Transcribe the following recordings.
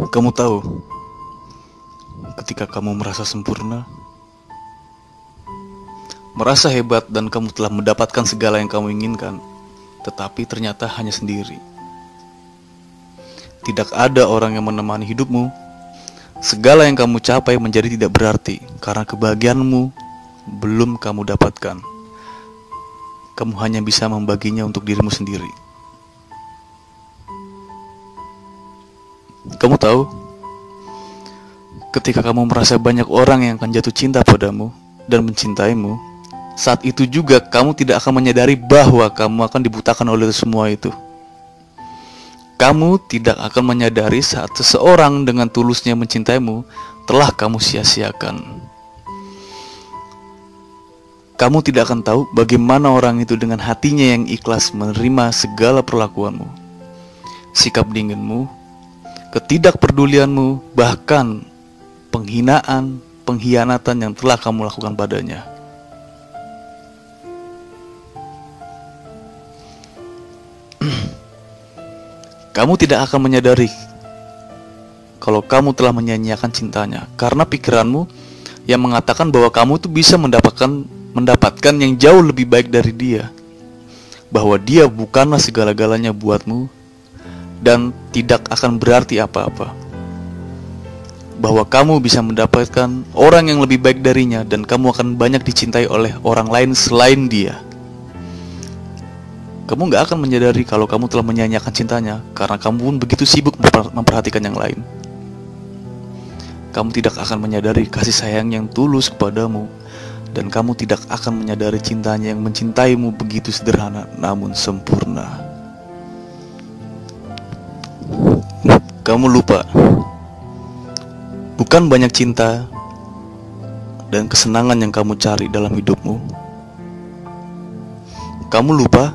Kamu tahu, ketika kamu merasa sempurna, merasa hebat dan kamu telah mendapatkan segala yang kamu inginkan, tetapi ternyata hanya sendiri. Tidak ada orang yang menemani hidupmu. Segala yang kamu capai menjadi tidak berarti karena kebahagiaanmu belum kamu dapatkan. Kamu hanya bisa membaginya untuk dirimu sendiri. Kamu tahu, ketika kamu merasa banyak orang yang akan jatuh cinta padamu dan mencintaimu, saat itu juga kamu tidak akan menyadari bahwa kamu akan dibutakan oleh semua itu. Kamu tidak akan menyadari saat seseorang dengan tulusnya mencintaimu telah kamu sia-siakan. Kamu tidak akan tahu bagaimana orang itu dengan hatinya yang ikhlas menerima segala perlakuanmu, sikap dinginmu, ketidakpedulianmu, bahkan penghinaan, pengkhianatan yang telah kamu lakukan padanya. Kamu tidak akan menyadari kalau kamu telah menyia-nyiakan cintanya karena pikiranmu yang mengatakan bahwa kamu tuh bisa mendapatkan yang jauh lebih baik dari dia, bahwa dia bukanlah segala-galanya buatmu dan tidak akan berarti apa-apa, bahwa kamu bisa mendapatkan orang yang lebih baik darinya dan kamu akan banyak dicintai oleh orang lain selain dia. Kamu gak akan menyadari kalau kamu telah menyia-nyiakan cintanya karena kamu pun begitu sibuk memperhatikan yang lain. Kamu tidak akan menyadari kasih sayang yang tulus kepadamu, dan kamu tidak akan menyadari cintanya yang mencintaimu begitu sederhana namun sempurna. Kamu lupa, bukan banyak cinta dan kesenangan yang kamu cari dalam hidupmu. Kamu lupa,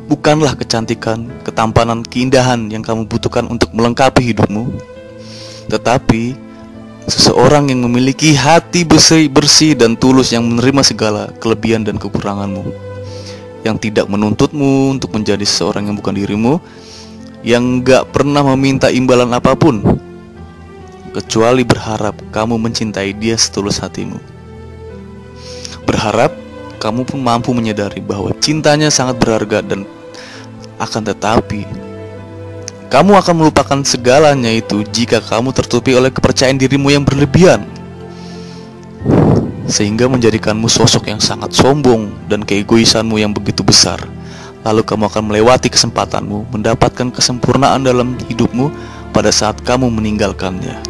bukanlah kecantikan, ketampanan, keindahan yang kamu butuhkan untuk melengkapi hidupmu, tetapi seseorang yang memiliki hati bersih dan tulus yang menerima segala kelebihan dan kekuranganmu, yang tidak menuntutmu untuk menjadi seseorang yang bukan dirimu, yang gak pernah meminta imbalan apapun, kecuali berharap kamu mencintai dia setulus hatimu. Berharap kamu pun mampu menyadari bahwa cintanya sangat berharga, dan akan tetapi kamu akan melupakan segalanya itu jika kamu tertutupi oleh kepercayaan dirimu yang berlebihan, sehingga menjadikanmu sosok yang sangat sombong dan keegoisanmu yang begitu besar. Lalu kamu akan melewati kesempatanmu mendapatkan kesempurnaan dalam hidupmu pada saat kamu meninggalkannya.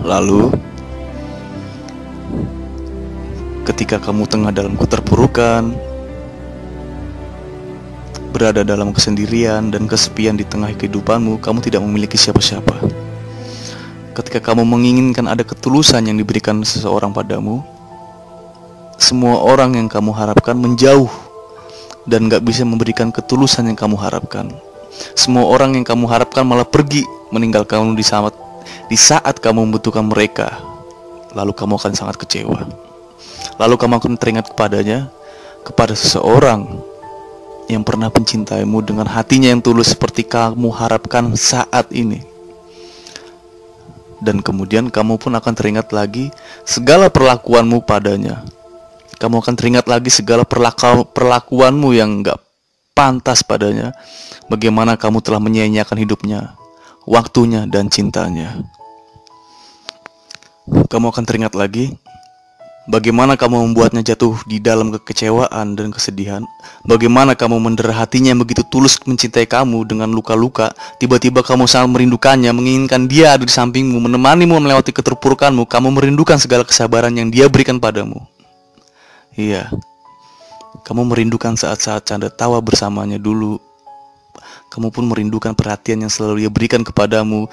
Lalu ketika kamu tengah dalam keterpurukan, berada dalam kesendirian dan kesepian di tengah kehidupanmu, kamu tidak memiliki siapa-siapa. Ketika kamu menginginkan ada ketulusan yang diberikan seseorang padamu, semua orang yang kamu harapkan menjauh dan gak bisa memberikan ketulusan yang kamu harapkan. Semua orang yang kamu harapkan malah pergi meninggalkan kamu di saat kamu membutuhkan mereka. Lalu kamu akan sangat kecewa. Lalu kamu akan teringat kepada seseorang yang pernah mencintaimu dengan hatinya yang tulus seperti kamu harapkan saat ini. Dan kemudian kamu pun akan teringat lagi segala perlakuanmu padanya. Kamu akan teringat lagi segala perlakuanmu yang gak pantas padanya. Bagaimana kamu telah menyia-nyiakan hidupnya, waktunya, dan cintanya. Kamu akan teringat lagi bagaimana kamu membuatnya jatuh di dalam kekecewaan dan kesedihan. Bagaimana kamu mendera hatinya yang begitu tulus mencintai kamu dengan luka-luka. Tiba-tiba kamu sangat merindukannya, menginginkan dia ada di sampingmu, menemanimu melewati keterpurukanmu. Kamu merindukan segala kesabaran yang dia berikan padamu. Iya, kamu merindukan saat-saat canda tawa bersamanya dulu. Kamu pun merindukan perhatian yang selalu dia berikan kepadamu.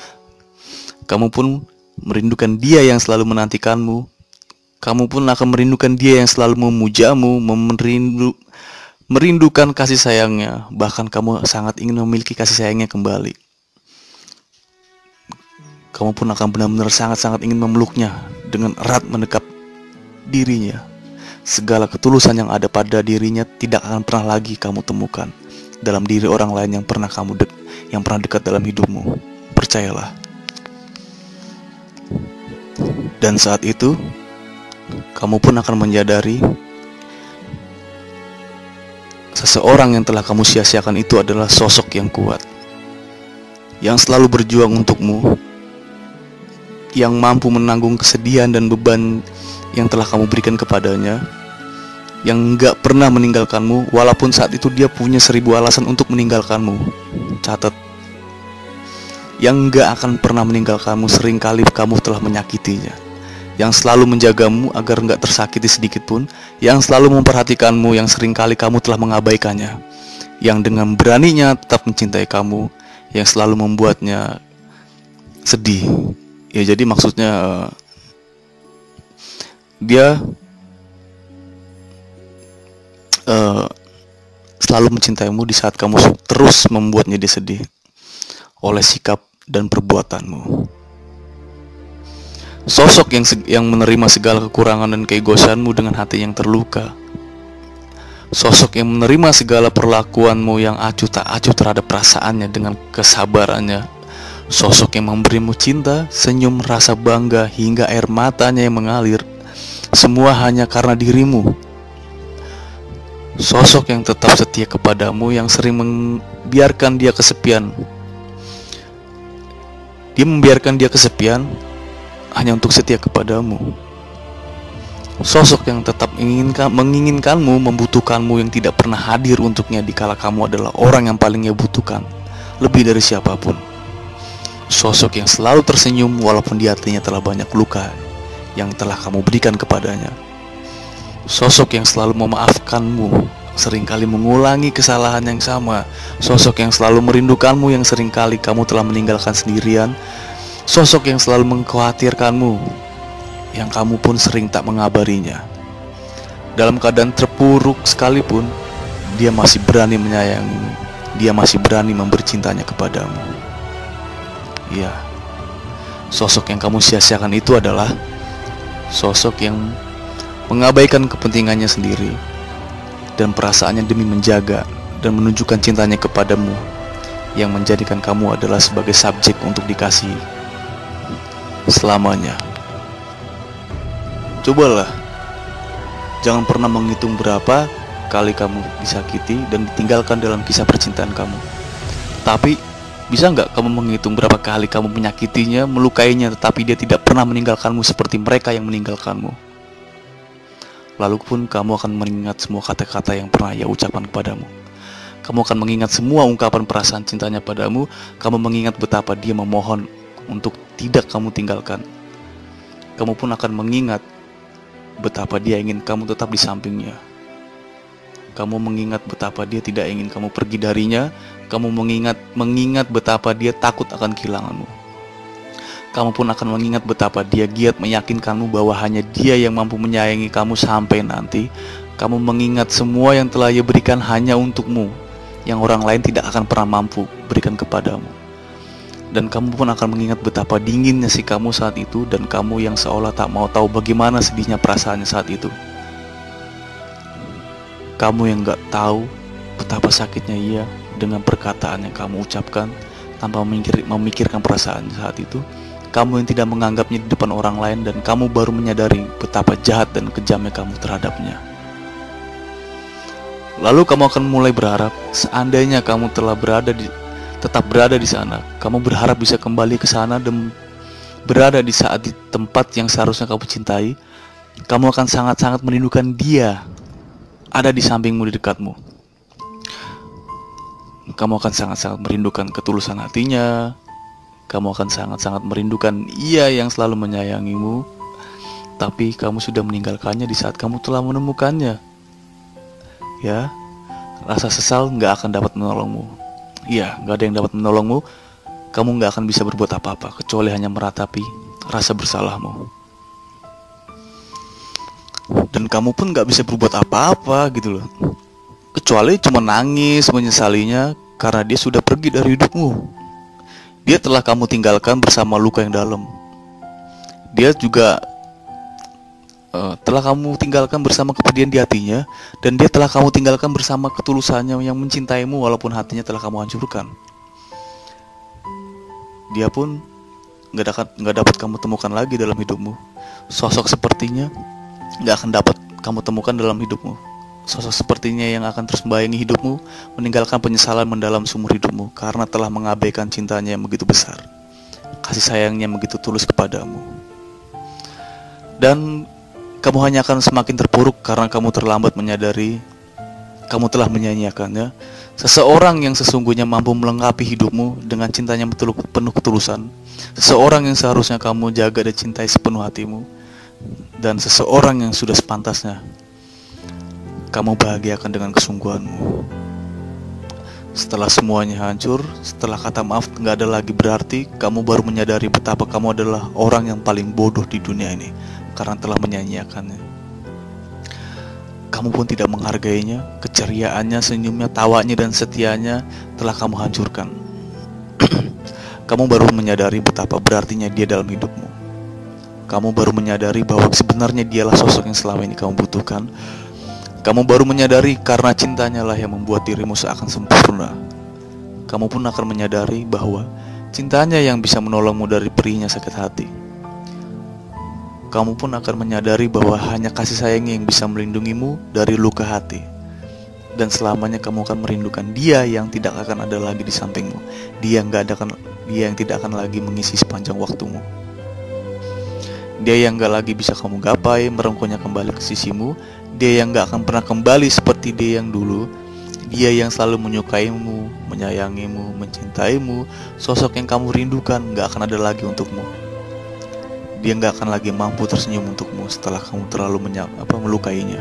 Kamu pun merindukan dia yang selalu menantikanmu. Kamu pun akan merindukan dia yang selalu memujamu, merindukan kasih sayangnya. Bahkan kamu sangat ingin memiliki kasih sayangnya kembali. Kamu pun akan benar-benar sangat-sangat ingin memeluknya dengan erat mendekap dirinya. Segala ketulusan yang ada pada dirinya tidak akan pernah lagi kamu temukan dalam diri orang lain yang pernah dekat dalam hidupmu. Percayalah. Dan saat itu, kamu pun akan menyadari seseorang yang telah kamu sia-siakan itu adalah sosok yang kuat, yang selalu berjuang untukmu, yang mampu menanggung kesedihan dan beban yang telah kamu berikan kepadanya, yang gak pernah meninggalkanmu walaupun saat itu dia punya 1000 alasan untuk meninggalkanmu. Catat, yang gak akan pernah meninggalkanmu seringkali kamu telah menyakitinya, yang selalu menjagamu agar gak tersakiti sedikit pun, yang selalu memperhatikanmu yang seringkali kamu telah mengabaikannya, yang dengan beraninya tetap mencintai kamu, yang selalu membuatnya sedih. Ya, jadi maksudnya dia selalu mencintaimu di saat kamu terus membuatnya dia sedih oleh sikap dan perbuatanmu. Sosok yang menerima segala kekurangan dan keegoisanmu dengan hati yang terluka. Sosok yang menerima segala perlakuanmu yang acuh tak acuh terhadap perasaannya dengan kesabarannya. Sosok yang memberimu cinta, senyum, rasa bangga, hingga air matanya yang mengalir. Semua hanya karena dirimu. Sosok yang tetap setia kepadamu, yang sering membiarkan dia kesepian. Dia membiarkan dia kesepian hanya untuk setia kepadamu. Sosok yang tetap menginginkanmu, membutuhkanmu, yang tidak pernah hadir untuknya dikala kamu adalah orang yang paling ia butuhkan, lebih dari siapapun. Sosok yang selalu tersenyum walaupun di hatinya telah banyak luka yang telah kamu berikan kepadanya. Sosok yang selalu memaafkanmu, seringkali mengulangi kesalahan yang sama. Sosok yang selalu merindukanmu, yang seringkali kamu telah meninggalkan sendirian. Sosok yang selalu mengkhawatirkanmu, yang kamu pun sering tak mengabarinya. Dalam keadaan terpuruk sekalipun, dia masih berani menyayangimu. Dia masih berani memberi cintanya kepadamu. Iya, sosok yang kamu sia-siakan itu adalah sosok yang mengabaikan kepentingannya sendiri dan perasaannya demi menjaga dan menunjukkan cintanya kepadamu, yang menjadikan kamu adalah sebagai subjek untuk dikasihi selamanya. Cobalah, jangan pernah menghitung berapa kali kamu disakiti dan ditinggalkan dalam kisah percintaan kamu. Tapi bisa nggak kamu menghitung berapa kali kamu menyakitinya, melukainya, tetapi dia tidak pernah meninggalkanmu seperti mereka yang meninggalkanmu? Lalu pun kamu akan mengingat semua kata-kata yang pernah ia ucapkan kepadamu. Kamu akan mengingat semua ungkapan perasaan cintanya padamu. Kamu mengingat betapa dia memohon untuk tidak kamu tinggalkan. Kamu pun akan mengingat betapa dia ingin kamu tetap di sampingnya. Kamu mengingat betapa dia tidak ingin kamu pergi darinya. Kamu mengingat betapa dia takut akan kehilanganmu. Kamu pun akan mengingat betapa dia giat meyakinkanmu bahwa hanya dia yang mampu menyayangi kamu sampai nanti. Kamu mengingat semua yang telah ia berikan hanya untukmu, yang orang lain tidak akan pernah mampu berikan kepadamu. Dan kamu pun akan mengingat betapa dinginnya si kamu saat itu, dan kamu yang seolah tak mau tahu bagaimana sedihnya perasaannya saat itu. Kamu yang gak tahu betapa sakitnya ia dengan perkataan yang kamu ucapkan tanpa memikirkan perasaan saat itu. Kamu yang tidak menganggapnya di depan orang lain, dan kamu baru menyadari betapa jahat dan kejamnya kamu terhadapnya. Lalu kamu akan mulai berharap, seandainya kamu tetap berada di sana, kamu berharap bisa kembali ke sana dan berada di tempat yang seharusnya kamu cintai. Kamu akan sangat-sangat merindukan dia ada di sampingmu, di dekatmu. Kamu akan sangat-sangat merindukan ketulusan hatinya. Kamu akan sangat-sangat merindukan ia yang selalu menyayangimu. Tapi kamu sudah meninggalkannya di saat kamu telah menemukannya. Ya, rasa sesal gak akan dapat menolongmu. Iya, gak ada yang dapat menolongmu. Kamu gak akan bisa berbuat apa-apa kecuali hanya meratapi rasa bersalahmu. Dan kamu pun gak bisa berbuat apa-apa gitu loh, kecuali cuma nangis menyesalinya karena dia sudah pergi dari hidupmu. Dia telah kamu tinggalkan bersama luka yang dalam. Dia juga telah kamu tinggalkan bersama kepedihan di hatinya. Dan dia telah kamu tinggalkan bersama ketulusannya yang mencintaimu walaupun hatinya telah kamu hancurkan. Dia pun nggak dapat kamu temukan lagi dalam hidupmu. Sosok sepertinya nggak akan dapat kamu temukan dalam hidupmu. Sosok sepertinya yang akan terus membayangi hidupmu, meninggalkan penyesalan mendalam seumur hidupmu karena telah mengabaikan cintanya yang begitu besar, kasih sayangnya begitu tulus kepadamu. Dan kamu hanya akan semakin terpuruk karena kamu terlambat menyadari kamu telah menyanyiakannya. Seseorang yang sesungguhnya mampu melengkapi hidupmu dengan cintanya penuh ketulusan, seseorang yang seharusnya kamu jaga dan cintai sepenuh hatimu, dan seseorang yang sudah sepantasnya kamu bahagiakan dengan kesungguhanmu. Setelah semuanya hancur, setelah kata maaf gak ada lagi berarti, kamu baru menyadari betapa kamu adalah orang yang paling bodoh di dunia ini karena telah menyanyiakannya. Kamu pun tidak menghargainya, keceriaannya, senyumnya, tawanya, dan setianya telah kamu hancurkan. Kamu baru menyadari betapa berartinya dia dalam hidupmu. Kamu baru menyadari bahwa sebenarnya dialah sosok yang selama ini kamu butuhkan. Kamu baru menyadari karena cintanya lah yang membuat dirimu seakan sempurna. Kamu pun akan menyadari bahwa cintanya yang bisa menolongmu dari perihnya sakit hati. Kamu pun akan menyadari bahwa hanya kasih sayangnya yang bisa melindungimu dari luka hati. Dan selamanya kamu akan merindukan dia yang tidak akan ada lagi di sampingmu. Dia yang tidak akan lagi mengisi sepanjang waktumu. Dia yang gak lagi bisa kamu gapai, merengkuhnya kembali ke sisimu. Dia yang gak akan pernah kembali seperti dia yang dulu. Dia yang selalu menyukaimu, menyayangimu, mencintaimu. Sosok yang kamu rindukan gak akan ada lagi untukmu. Dia gak akan lagi mampu tersenyum untukmu setelah kamu terlalu melukainya.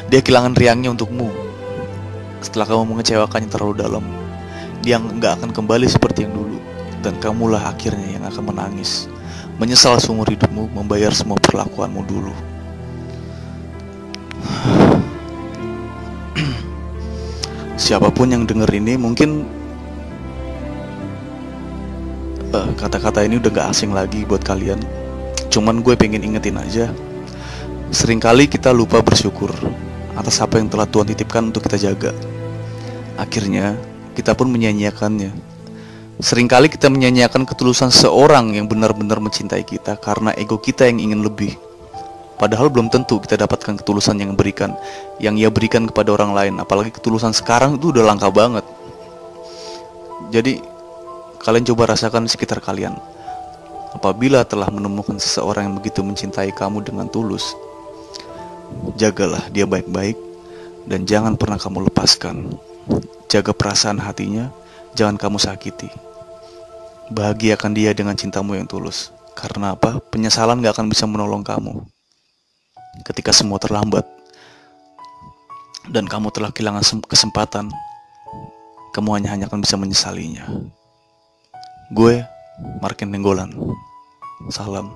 Dia kehilangan riangnya untukmu setelah kamu mengecewakannya terlalu dalam. Dia gak akan kembali seperti yang dulu. Dan kamulah akhirnya yang akan menangis, menyesal seumur hidupmu, membayar semua perlakuanmu dulu. Siapapun yang denger ini mungkin kata-kata ini udah gak asing lagi buat kalian. Cuman gue pengen ingetin aja, seringkali kita lupa bersyukur atas apa yang telah Tuhan titipkan untuk kita jaga. Akhirnya kita pun menyanyiakannya. Seringkali kita menyanyiakan ketulusan seorang yang benar-benar mencintai kita karena ego kita yang ingin lebih. Padahal belum tentu kita dapatkan ketulusan yang ia berikan kepada orang lain. Apalagi ketulusan sekarang itu udah langka banget. Jadi kalian coba rasakan di sekitar kalian. Apabila telah menemukan seseorang yang begitu mencintai kamu dengan tulus, jagalah dia baik-baik dan jangan pernah kamu lepaskan. Jaga perasaan hatinya, jangan kamu sakiti. Bahagiakan dia dengan cintamu yang tulus. Karena apa? Penyesalan gak akan bisa menolong kamu ketika semua terlambat dan kamu telah kehilangan kesempatan. Kamu hanya akan bisa menyesalinya. Gue Markin Nenggolan. Salam.